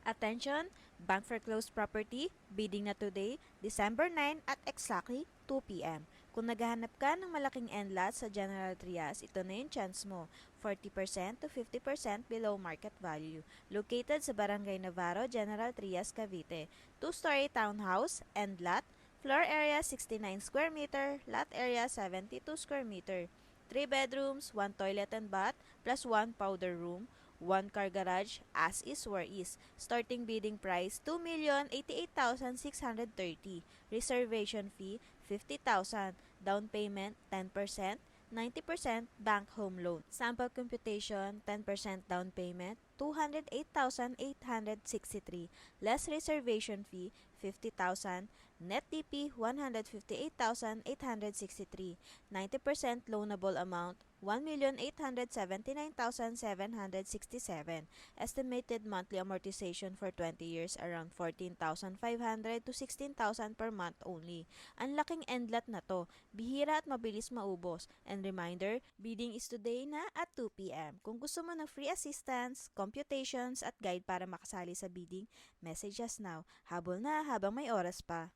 Attention! Bank foreclosed property, bidding na today, December 9 at exactly 2 p.m. Kung naghahanap ka ng malaking end lot sa General Trias, ito na yung chance mo. 40% to 50% below market value. Located sa Barangay Navarro, General Trias, Cavite. 2-story townhouse, end lot, floor area 69 square meter, lot area 72 square meter. 3 bedrooms, 1 toilet and bath, plus 1 powder room, 1 car garage, as is where is. Starting bidding price, 2,088,630. Reservation fee, 50,000. Down payment, 10%. 90% bank home loan. Sample computation, 10% down payment, 208,863. Less reservation fee, 50,000. Net DP, 158,863. 90% loanable amount, 1,879,767. Estimated monthly amortization for 20 years around 14,500 to 16,000 per month only. Ang laking end lot na to, bihira at mabilis maubos. And reminder, bidding is today na at 2 p.m. Kung gusto mo ng free assistance, computations at guide para makasali sa bidding, message us now. Habol na habang may oras pa.